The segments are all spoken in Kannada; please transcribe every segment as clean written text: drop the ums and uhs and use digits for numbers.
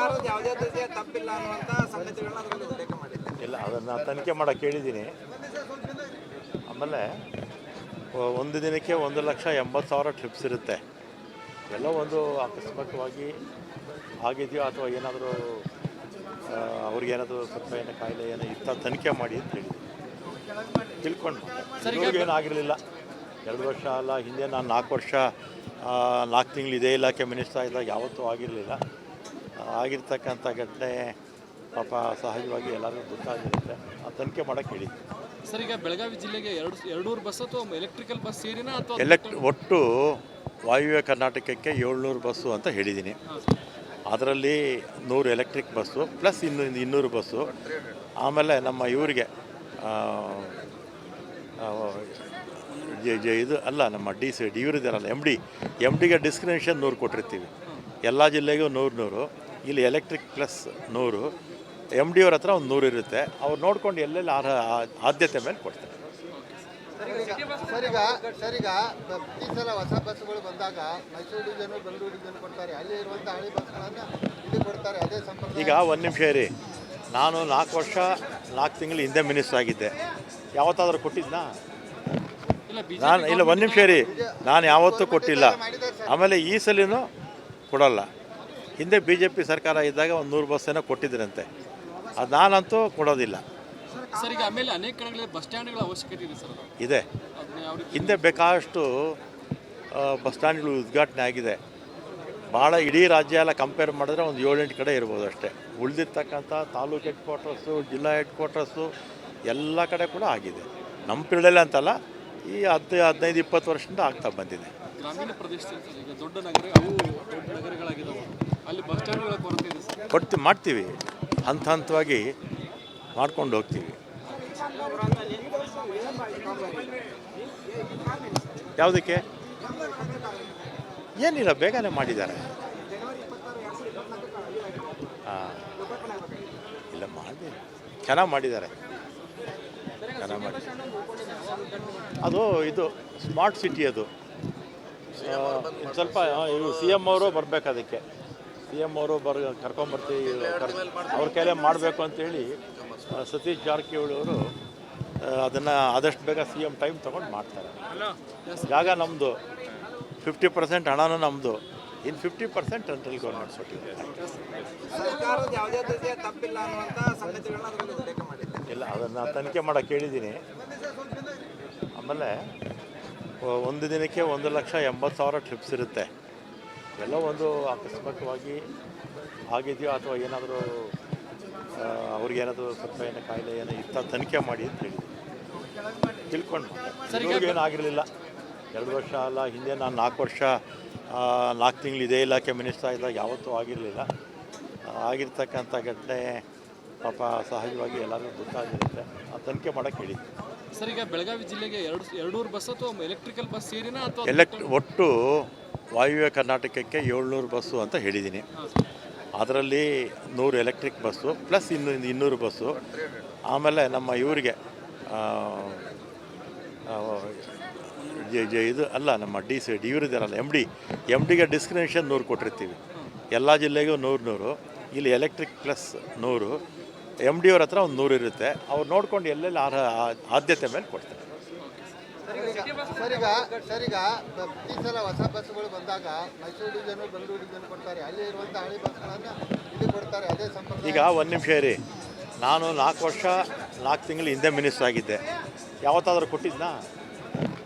ಸರ್ಕಾರದ ಯಾವುದೇ ರೀತಿಯ ತಪ್ಪಿಲ್ಲ ಅನ್ನುವಂಥ ಸಂಗತಿಗಳನ್ನ ಅದರಲ್ಲಿ ಉಲ್ಲೇಖ ಮಾಡಿಲ್ಲ. ಇಲ್ಲ, ಅದನ್ನು ತನಿಖೆ ಮಾಡೋಕ್ಕೆ ಹೇಳಿದ್ದೀನಿ. ಆಮೇಲೆ ಒಂದು ದಿನಕ್ಕೆ 1,80,000 ಟ್ರಿಪ್ಸ್ ಇರುತ್ತೆ. ಎಲ್ಲ ಒಂದು ಅಕಸ್ಮಾತ್ವಾಗಿ ಆಗಿದೆಯೋ ಅಥವಾ ಏನಾದರೂ ಅವ್ರಿಗೇನಾದರೂ ಸ್ವಲ್ಪ ಏನೋ ಕಾಯಿಲೆ ಏನೋ ಇತ್ತ ತನಿಖೆ ಮಾಡಿ ಅಂತ ಹೇಳಿದ್ದೀನಿ. ತಿಳ್ಕೊಂಡು ಏನೂ ಆಗಿರಲಿಲ್ಲ. 2 ವರ್ಷ ಅಲ್ಲ, ಹಿಂದೆ ನಾನು 4 ವರ್ಷ 4 ತಿಂಗಳು ಇದೇ ಇಲಾಖೆ ಮಿನಿಸ್ಟರ್ ಇದ್ದಾಗ ಯಾವತ್ತೂ ಆಗಿರಲಿಲ್ಲ. ಆಗಿರ್ತಕ್ಕಂಥ ಘಟನೆ ಪಾಪ ಸಹಜವಾಗಿ ಎಲ್ಲರಿಗೂ ಗೊತ್ತಾಗಿರುತ್ತೆ. ಆ ತನಿಖೆ ಮಾಡೋಕ್ಕೆ ಹೇಳಿದ್ವಿ. ಸರ್, ಈಗ ಬೆಳಗಾವಿ ಜಿಲ್ಲೆಗೆ 200 ಬಸ್ ಅಥವಾ ಎಲೆಕ್ಟ್ರಿಕಲ್ ಬಸ್ ಸೇರಿನ ಅಥವಾ ಒಟ್ಟು ವಾಯುವ್ಯ ಕರ್ನಾಟಕಕ್ಕೆ 700 ಬಸ್ಸು ಅಂತ ಹೇಳಿದ್ದೀನಿ. ಅದರಲ್ಲಿ 100 ಎಲೆಕ್ಟ್ರಿಕ್ ಬಸ್ಸು ಪ್ಲಸ್ 200 ಬಸ್ಸು. ಆಮೇಲೆ ನಮ್ಮ ಇವರಿಗೆ ಇದು ಅಲ್ಲ, ನಮ್ಮ ಇವರಿದ್ದಾರಲ್ಲ ಎಮ್ ಡಿಗೆ ಡಿಸ್ಕ್ರಿಮಿನೇಷನ್ 100 ಕೊಟ್ಟಿರ್ತೀವಿ. ಎಲ್ಲ ಜಿಲ್ಲೆಗೂ 100 ಇಲ್ಲಿ ಎಲೆಕ್ಟ್ರಿಕ್ ಪ್ಲಸ್ 100. ಎಮ್ ಡಿ ಅವ್ರ ಹತ್ರ ಒಂದು 100 ಇರುತ್ತೆ. ಅವ್ರು ನೋಡ್ಕೊಂಡು ಎಲ್ಲೆಲ್ಲಿ ಆದ್ಯತೆ ಮೇಲೆ ಕೊಡ್ತಾರೆ. ಸರ್, ಈಗ ಈ ಸಲ ಹೊಸ ಬಸ್ಸುಗಳು ಬಂದಾಗ ಮೈಸೂರು ಡಿವಿಷನ್ ಬೆಂಗಳೂರು ಡಿವಿಷನ್ ಕೊಡ್ತಾರೆ. ಅಲ್ಲಿ ಇರುವಂಥ ಹಳಿ ಬಸ್ಗಳನ್ನು ಇಲ್ಲಿ ಕೊಡ್ತಾರೆ. ಅದೇ ಸಂಪರ್ಕ. ಈಗ ಒಂದು ನಿಮಿಷ ಇರಿ. ನಾನು 4 ವರ್ಷ 4 ತಿಂಗಳು ಹಿಂದೆ ಮಿನಿಸ್ಟರ್ ಆಗಿದ್ದೆ. ಯಾವತ್ತಾದರೂ ಕೊಟ್ಟಿದ್ನಾ? ಇಲ್ಲ, ಒಂದು ನಿಮಿಷ ಇರಿ. ನಾನು ಯಾವತ್ತೂ ಕೊಟ್ಟಿಲ್ಲ. ಆಮೇಲೆ ಈ ಸಲಿನೂ ಕೊಡಲ್ಲ. ಹಿಂದೆ BJP ಸರ್ಕಾರ ಇದ್ದಾಗ ಒಂದು 100 ಬಸ್ಸೇನೋ ಕೊಟ್ಟಿದ್ರಂತೆ. ಅದು ನಾನಂತೂ ಕೊಡೋದಿಲ್ಲ. ಸರ್, ಈಗ ಆಮೇಲೆ ಅನೇಕ ಕಡೆಗಳಲ್ಲಿ ಬಸ್ ಸ್ಟ್ಯಾಂಡ್ಗಳ ಅವಶ್ಯಕತೆ ಇದೆ ಸರ್. ಇದೆ. ಹಿಂದೆ ಬೇಕಾದಷ್ಟು ಬಸ್ ಸ್ಟ್ಯಾಂಡ್ಗಳು ಉದ್ಘಾಟನೆ ಆಗಿದೆ. ಭಾಳ ಇಡೀ ರಾಜ್ಯ ಎಲ್ಲ ಕಂಪೇರ್ ಮಾಡಿದ್ರೆ ಒಂದು 7-8 ಕಡೆ ಇರ್ಬೋದು ಅಷ್ಟೇ. ಉಳಿದಿರ್ತಕ್ಕಂಥ ತಾಲೂಕು ಹೆಡ್ ಕ್ವಾರ್ಟರ್ಸು, ಜಿಲ್ಲಾ ಹೆಡ್ ಕ್ವಾರ್ಟರ್ಸು ಎಲ್ಲ ಕಡೆ ಕೂಡ ಆಗಿದೆ. ನಮ್ಮ ಪೀಳಿಗೆಯಲ್ಲಿ ಅಂತಲ್ಲ, ಈ 15-20 ವರ್ಷದಿಂದ ಆಗ್ತಾ ಬಂದಿದೆ. ಗ್ರಾಮೀಣ ಪ್ರದೇಶದಲ್ಲಿ ಈಗ ದೊಡ್ಡ ನಗರಗಳಾಗಿದ್ದಾವೆ, ಅಲ್ಲಿ ಬಸ್ ಸ್ಟ್ಯಾಂಡ್ಗಳ ಕೊರತೆ ಇದೆ. ಮಾಡ್ತೀವಿ, ಹಂತವಾಗಿ ಮಾಡ್ಕೊಂಡು ಹೋಗ್ತೀವಿ. ಯಾವುದಕ್ಕೆ ಏನಿಲ್ಲ, ಬೇಗನೆ ಮಾಡಿದ್ದಾರೆ. ಇಲ್ಲ, ಮಾಡಿ ಚೆನ್ನಾಗಿ ಮಾಡಿದ್ದಾರೆ. ಇದು ಸ್ಮಾರ್ಟ್ ಸಿಟಿ. ಅದು ಸ್ವಲ್ಪ CM ಅವರು ಬರಬೇಕು. ಅದಕ್ಕೆ CM ಅವರು ಕರ್ಕೊಂಬರ್ತೀವಿ, ಅವ್ರ ಕೈಲೇ ಮಾಡಬೇಕು ಅಂತೇಳಿ ಸತೀಶ್ ಜಾರಕಿಹೊಳಿ ಅವರು ಅದನ್ನು ಆದಷ್ಟು ಬೇಗ CM ಟೈಮ್ ತೊಗೊಂಡು ಮಾಡ್ತಾರೆ. ಜಾಗ ನಮ್ಮದು, 50% ಹಣನೂ ನಮ್ಮದು, ಇನ್ನು 50% ಸೆಂಟ್ರಲ್ ಗೌರ್ಮೆಂಟ್ ಕೊಟ್ಟಿದೆ. ಸರ್ಕಾರದ ಯಾವುದೇ ರೀತಿಯ ತಪ್ಪಿಲ್ಲ ಅನ್ನುವಂಥ ಸಂಗತಿಗಳನ್ನ ಅದರಲ್ಲಿ ಉಲ್ಲೇಖ ಮಾಡಿಲ್ಲ. ಇಲ್ಲ, ಅದನ್ನು ತನಿಖೆ ಮಾಡೋಕ್ಕೆ ಹೇಳಿದ್ದೀನಿ. ಆಮೇಲೆ ಒಂದು ದಿನಕ್ಕೆ 1,80,000 ಟ್ರಿಪ್ಸ್ ಇರುತ್ತೆ. ಎಲ್ಲ ಒಂದು ಅಕಸ್ಮಾತ್ವಾಗಿ ಆಗಿದೆಯೋ ಅಥವಾ ಏನಾದರೂ ಅವ್ರಿಗೇನಾದರೂ ಸ್ವಲ್ಪ ಏನೋ ಕಾಯಿಲೆ ಏನೋ ಇತ್ತ ತನಿಖೆ ಮಾಡಿ ಅಂತ ಹೇಳಿದ್ದೀನಿ. ತಿಳ್ಕೊಂಡು ಏನೂ ಆಗಿರಲಿಲ್ಲ. 2 ವರ್ಷ ಅಲ್ಲ, ಹಿಂದೆ ನಾನು 4 ವರ್ಷ 4 ತಿಂಗಳು ಇದೇ ಇಲಾಖೆ ಮಿನಿಸ್ಟರ್ ಇದ್ದಾಗ ಯಾವತ್ತೂ ಆಗಿರಲಿಲ್ಲ. ಆಗಿರ್ತಕ್ಕಂಥ ಘಟನೆ ಪಾಪ ಸಹಜವಾಗಿ ಎಲ್ಲರಿಗೂ ಗೊತ್ತಾಗಿರುತ್ತೆ. ಆ ತನಿಖೆ ಮಾಡೋಕ್ಕೆ ಹೇಳಿದ್ವಿ. ಸರ್, ಈಗ ಬೆಳಗಾವಿ ಜಿಲ್ಲೆಗೆ 200 ಬಸ್ ಅಥವಾ ಎಲೆಕ್ಟ್ರಿಕಲ್ ಬಸ್ ಸೇರಿನ ಅಥವಾ ಒಟ್ಟು ವಾಯುವ್ಯ ಕರ್ನಾಟಕಕ್ಕೆ 700 ಬಸ್ಸು ಅಂತ ಹೇಳಿದ್ದೀನಿ. ಅದರಲ್ಲಿ 100 ಎಲೆಕ್ಟ್ರಿಕ್ ಬಸ್ಸು ಪ್ಲಸ್ 200 ಬಸ್ಸು. ಆಮೇಲೆ ನಮ್ಮ ಇವರಿಗೆ ಇದು ಅಲ್ಲ, ನಮ್ಮ ಇವರಿದ್ದಾರಲ್ಲ ಎಮ್ ಡಿಗೆ ಡಿಸ್ಕ್ರಿಮಿನೇಷನ್ 100 ಕೊಟ್ಟಿರ್ತೀವಿ. ಎಲ್ಲ ಜಿಲ್ಲೆಗೂ 100 ಇಲ್ಲಿ ಎಲೆಕ್ಟ್ರಿಕ್ ಪ್ಲಸ್ 100. ಎಮ್ ಡಿ ಅವ್ರ ಹತ್ರ ಒಂದು 100 ಇರುತ್ತೆ. ಅವ್ರು ನೋಡ್ಕೊಂಡು ಎಲ್ಲೆಲ್ಲಿ ಆದ್ಯತೆ ಮೇಲೆ ಕೊಡ್ತಾರೆ. ಸರ್, ಈಗ ಈ ಸಲ ಹೊಸ ಬಸ್ಸುಗಳು ಬಂದಾಗ ಮೈಸೂರು ಡಿವಿಷನ್ ಬೆಂಗಳೂರು ಡಿವಿಷನ್ ಕೊಡ್ತಾರೆ. ಅಲ್ಲಿ ಇರುವಂಥ ಹಳಿ ಬಸ್ಗಳನ್ನು ಇಲ್ಲಿ ಕೊಡ್ತಾರೆ. ಅದೇ ಸಂಪರ್ಕ. ಈಗ ಒಂದು ನಿಮಿಷ ಇರಿ. ನಾನು 4 ವರ್ಷ 4 ತಿಂಗಳು ಹಿಂದೆ ಮಿನಿಸ್ಟರ್ ಆಗಿದ್ದೆ. ಯಾವತ್ತಾದರೂ ಕೊಟ್ಟಿದ್ನಾ?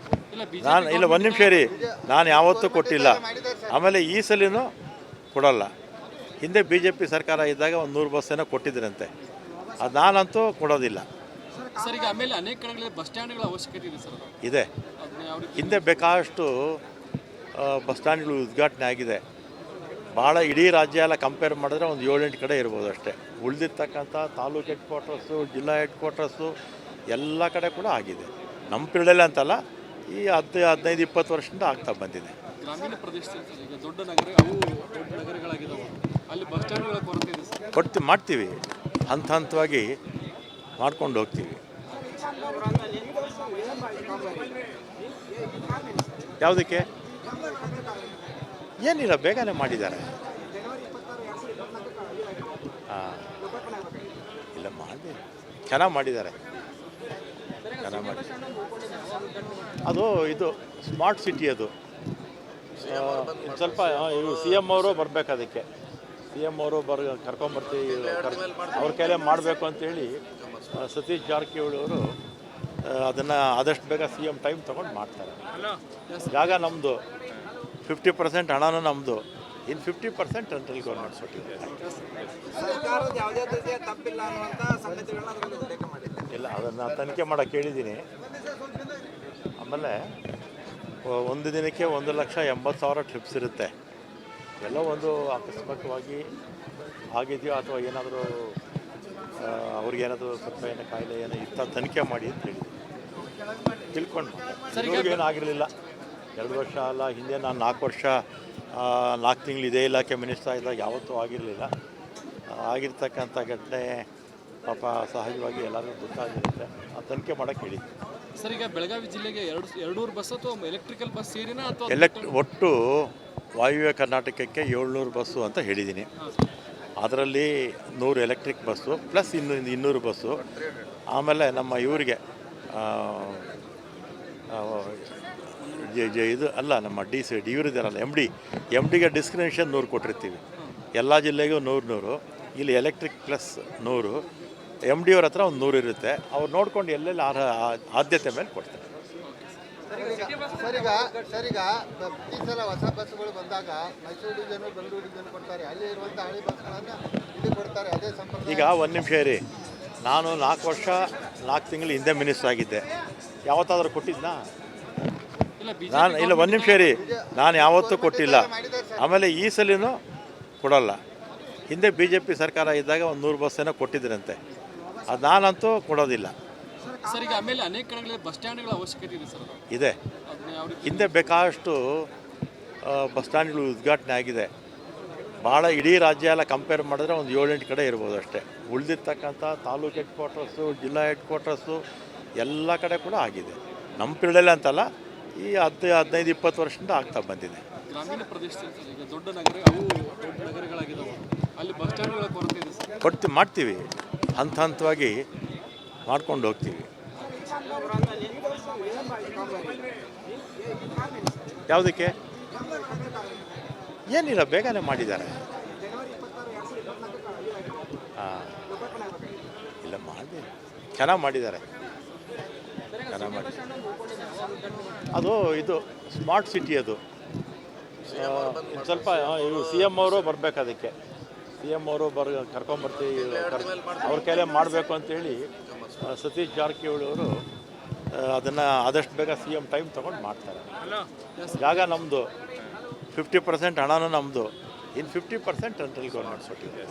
ಇಲ್ಲ, ಒಂದು ನಿಮಿಷ ಇರಿ. ನಾನು ಯಾವತ್ತೂ ಕೊಟ್ಟಿಲ್ಲ. ಆಮೇಲೆ ಈ ಸಲಿನೂ ಕೊಡಲ್ಲ. ಹಿಂದೆ BJP ಸರ್ಕಾರ ಇದ್ದಾಗ ಒಂದು 100 ಬಸ್ಸೇನೋ ಕೊಟ್ಟಿದ್ರಂತೆ. ಅದು ನಾನಂತೂ ಕೊಡೋದಿಲ್ಲ. ಸರ್, ಈಗ ಆಮೇಲೆ ಅನೇಕ ಕಡೆಗಳಲ್ಲಿ ಬಸ್ ಸ್ಟ್ಯಾಂಡ್ಗಳ ಅವಶ್ಯಕತೆ ಇದೆ ಸರ್. ಇದೆ. ಹಿಂದೆ ಬೇಕಾದಷ್ಟು ಬಸ್ ಸ್ಟ್ಯಾಂಡ್ಗಳು ಉದ್ಘಾಟನೆ ಆಗಿದೆ. ಭಾಳ ಇಡೀ ರಾಜ್ಯ ಎಲ್ಲ ಕಂಪೇರ್ ಮಾಡಿದ್ರೆ ಒಂದು 7-8 ಕಡೆ ಇರ್ಬೋದು ಅಷ್ಟೇ. ಉಳಿದಿರ್ತಕ್ಕಂಥ ತಾಲೂಕು ಹೆಡ್ ಕ್ವಾರ್ಟರ್ಸು, ಜಿಲ್ಲಾ ಹೆಡ್ ಕ್ವಾರ್ಟರ್ಸು ಎಲ್ಲ ಕಡೆ ಕೂಡ ಆಗಿದೆ. ನಮ್ಮ ಪೀಳಿಗೆಯಲ್ಲಿ ಅಂತಲ್ಲ, ಈ 15-20 ವರ್ಷದಿಂದ ಆಗ್ತಾ ಬಂದಿದೆ. ಗ್ರಾಮೀಣ ಪ್ರದೇಶದಲ್ಲಿ ಈಗ ದೊಡ್ಡ ನಗರಗಳಾಗಿದ್ದಾವೆ, ಅಲ್ಲಿ ಬಸ್ ಸ್ಟ್ಯಾಂಡ್ಗಳ ಕೊರತೆ ಇದೆ. ಮಾಡ್ತೀವಿ, ಹಂತವಾಗಿ ಮಾಡ್ಕೊಂಡು ಹೋಗ್ತೀವಿ. ಯಾವುದಕ್ಕೆ ಏನಿಲ್ಲ, ಬೇಗನೆ ಮಾಡಿದ್ದಾರೆ. ಹಾಂ ಇಲ್ಲ ಮಾಡಿ ಚೆನ್ನಾಗಿ ಮಾಡಿದ್ದಾರೆ, ಚೆನ್ನಾಗಿ ಮಾಡಿ. ಅದು ಇದು ಸ್ಮಾರ್ಟ್ ಸಿಟಿ ಅದು ಇನ್ನು ಸ್ವಲ್ಪ ಇವರು ಸಿ ಎಮ್ ಅವರು ಬರಬೇಕು, ಅದಕ್ಕೆ ಸಿ ಎಮ್ ಅವರು ಕರ್ಕೊಂಬರ್ತೀವಿ ಅವ್ರ ಕೈಲೇ ಮಾಡಬೇಕು ಅಂತೇಳಿ ಸತೀಶ್ ಜಾರಕಿಹೊಳಿ ಅವರು ಅದನ್ನು ಆದಷ್ಟು ಬೇಗ ಸಿ ಎಮ್ ಟೈಮ್ ತೊಗೊಂಡು ಮಾಡ್ತಾರೆ. ಜಾಗ ನಮ್ಮದು, 50% ಹಣನೂ ನಮ್ಮದು, ಇನ್ನು 50% ಸೆಂಟ್ರಲ್ ಗೌರ್ಮೆಂಟ್ ಕೊಟ್ಟಿದೆ. ಸರ್ಕಾರದ ಯಾವುದೇ ರೀತಿಯ ತಪ್ಪಿಲ್ಲ ಅನ್ನುವಂಥ ಸಂಗತಿಗಳನ್ನ ಅದರಲ್ಲಿ ಉಲ್ಲೇಖ ಮಾಡಿದ್ದಾರೆ. ಇಲ್ಲ, ಅದನ್ನು ತನಿಖೆ ಮಾಡೋಕ್ಕೆ ಕೇಳಿದ್ದೀನಿ. ಆಮೇಲೆ ಒಂದು ದಿನಕ್ಕೆ 1,80,000 ಟ್ರಿಪ್ಸ್ ಇರುತ್ತೆ. ಎಲ್ಲೋ ಒಂದು ಅಕಸ್ಮಾತ್ವಾಗಿ ಆಗಿದೆಯೋ ಅಥವಾ ಏನಾದರೂ ಅವ್ರಿಗೇನಾದರೂ ಸ್ವಲ್ಪ ಏನೋ ಕಾಯಿಲೆ ಏನೋ ಇತ್ತ ತನಿಖೆ ಮಾಡಿ ಅಂತ ಹೇಳಿದ್ದೀನಿ, ತಿಳ್ಕೊಂಡು. ಏನು ಆಗಿರಲಿಲ್ಲ, 2 ವರ್ಷ ಅಲ್ಲ, ಹಿಂದೆ ನಾನು 4 ವರ್ಷ 4 ತಿಂಗಳು ಇದೇ ಇಲಾಖೆ ಮಿನಿಸ್ಟರ್ ಇದ್ದಾಗ ಯಾವತ್ತೂ ಆಗಿರಲಿಲ್ಲ. ಆಗಿರ್ತಕ್ಕಂಥ ಘಟನೆ ಪಾಪ ಸಹಜವಾಗಿ ಎಲ್ಲರಿಗೂ ಗೊತ್ತಾಗಿರುತ್ತೆ, ಆ ತನಿಖೆ ಮಾಡೋಕ್ಕೆ ಹೇಳಿದ್ದೆ. ಸರ್, ಈಗ ಬೆಳಗಾವಿ ಜಿಲ್ಲೆಗೆ 200 ಬಸ್ ಅಥವಾ ಎಲೆಕ್ಟ್ರಿಕಲ್ ಬಸ್ ಸೇರಿನ ಅಥವಾ ಒಟ್ಟು ವಾಯುವ್ಯ ಕರ್ನಾಟಕಕ್ಕೆ 700 ಬಸ್ಸು ಅಂತ ಹೇಳಿದ್ದೀನಿ. ಅದರಲ್ಲಿ 100 ಎಲೆಕ್ಟ್ರಿಕ್ ಬಸ್ಸು ಪ್ಲಸ್ 200 ಬಸ್ಸು. ಆಮೇಲೆ ನಮ್ಮ ಇವರಿಗೆ ಇದು ಅಲ್ಲ, ನಮ್ಮ ಇವರಿದ್ದಾರಲ್ಲ ಎಮ್ ಡಿಗೆ ಡಿಸ್ಕ್ರಿಮಿನೇಷನ್ 100 ಕೊಟ್ಟಿರ್ತೀವಿ. ಎಲ್ಲ ಜಿಲ್ಲೆಗೂ 100 ಇಲ್ಲಿ ಎಲೆಕ್ಟ್ರಿಕ್ ಪ್ಲಸ್ 100. ಎಮ್ ಡಿ ಅವ್ರ ಹತ್ರ ಒಂದು 100 ಇರುತ್ತೆ, ಅವ್ರು ನೋಡ್ಕೊಂಡು ಎಲ್ಲೆಲ್ಲಿ ಆದ್ಯತೆ ಮೇಲೆ ಕೊಡ್ತಾರೆ. ಸರ್, ಈಗ ಈ ಸಲ ಹೊಸ ಬಸ್ಸುಗಳು ಬಂದಾಗ ಮೈಸೂರು ಡಿವಿಷನ್ ಬೆಂಗಳೂರು ಡಿವಿಷನ್ ಕೊಡ್ತಾರೆ, ಅಲ್ಲಿ ಇರುವಂಥ ಹಳೆ ಬಸ್ಗಳನ್ನು ಇಲ್ಲಿ ಕೊಡ್ತಾರೆ, ಅದೇ ಸಂಪರ್ಕ. ಈಗ ಒಂದು ನಿಮಿಷ ಇರಿ, ನಾನು 4 ವರ್ಷ 4 ತಿಂಗಳು ಹಿಂದೆ ಮಿನಿಸ್ಟರ್ ಆಗಿದ್ದೆ, ಯಾವತ್ತಾದರೂ ಕೊಟ್ಟಿದ್ನಾ? ಇಲ್ಲ, ಒಂದು ನಿಮಿಷ ಇರಿ, ನಾನು ಯಾವತ್ತೂ ಕೊಟ್ಟಿಲ್ಲ. ಆಮೇಲೆ ಈ ಸಲಿನೂ ಕೊಡೋಲ್ಲ. ಹಿಂದೆ BJP ಸರ್ಕಾರ ಇದ್ದಾಗ ಒಂದು 100 ಬಸ್ ಏನೋ ಕೊಟ್ಟಿದ್ರಂತೆ, ಅದು ನಾನಂತೂ ಕೊಡೋದಿಲ್ಲ. ಸರ್, ಈಗ ಆಮೇಲೆ ಅನೇಕ ಕಡೆಗಳಲ್ಲಿ ಬಸ್ ಸ್ಟ್ಯಾಂಡ್ಗಳ ಅವಶ್ಯಕತೆ ಇದೆ ಸರ್. ಇದೆ, ಹಿಂದೆ ಬೇಕಾದಷ್ಟು ಬಸ್ ಸ್ಟ್ಯಾಂಡ್ಗಳು ಉದ್ಘಾಟನೆ ಆಗಿದೆ. ಭಾಳ ಇಡೀ ರಾಜ್ಯ ಎಲ್ಲ ಕಂಪೇರ್ ಮಾಡಿದ್ರೆ ಒಂದು 7-8 ಕಡೆ ಇರ್ಬೋದು ಅಷ್ಟೇ. ಉಳಿದಿರ್ತಕ್ಕಂಥ ತಾಲೂಕು ಹೆಡ್ ಕ್ವಾರ್ಟರ್ಸು, ಜಿಲ್ಲಾ ಹೆಡ್ ಕ್ವಾರ್ಟರ್ಸು ಎಲ್ಲ ಕಡೆ ಕೂಡ ಆಗಿದೆ. ನಮ್ಮ ಪೀಳಿಗೆಯಲ್ಲಿ ಅಂತಲ್ಲ, ಈ 15-20 ವರ್ಷದಿಂದ ಆಗ್ತಾ ಬಂದಿದೆ. ಗ್ರಾಮೀಣ ಪ್ರದೇಶದಲ್ಲಿ ಈಗ ದೊಡ್ಡ ನಗರಗಳಾಗಿದ್ದಾವೆ, ಅಲ್ಲಿ ಬಸ್ ಸ್ಟ್ಯಾಂಡ್ಗಳ ಕೊರತೆ ಇದೆ. ಮಾಡ್ತೀವಿ, ಹಂತವಾಗಿ ಮಾಡ್ಕೊಂಡು ಹೋಗ್ತೀವಿ. ಯಾವುದಕ್ಕೆ ಏನಿಲ್ಲ, ಬೇಗನೆ ಮಾಡಿದ್ದಾರೆ. ಹಾಂ ಇಲ್ಲ, ಮಾಡಿ ಚೆನ್ನಾಗಿ ಮಾಡಿದ್ದಾರೆ, ಚೆನ್ನಾಗಿ ಮಾಡಿ. ಅದು ಇದು ಸ್ಮಾರ್ಟ್ ಸಿಟಿ ಅದು ಇನ್ನು ಸ್ವಲ್ಪ ಇವರು ಸಿ ಎಮ್ ಅವರು ಬರಬೇಕು, ಅದಕ್ಕೆ ಸಿ ಎಮ್ ಅವರು ಕರ್ಕೊಂಬರ್ತೀವಿ ಅವ್ರ ಕೈಲೇ ಮಾಡಬೇಕು ಅಂತೇಳಿ ಸತೀಶ್ ಜಾರಕಿಹೊಳಿ ಅವರು ಅದನ್ನು ಆದಷ್ಟು ಬೇಗ ಸಿ ಎಮ್ ಟೈಮ್ ತೊಗೊಂಡು ಮಾಡ್ತಾರೆ. ಜಾಗ ನಮ್ಮದು, 50% ಹಣನೂ ನಮ್ಮದು, ಇನ್ನು 50% ಸೆಂಟ್ರಲ್ ಗೌರ್ಮೆಂಟ್ ಕೊಟ್ಟಿದೆ.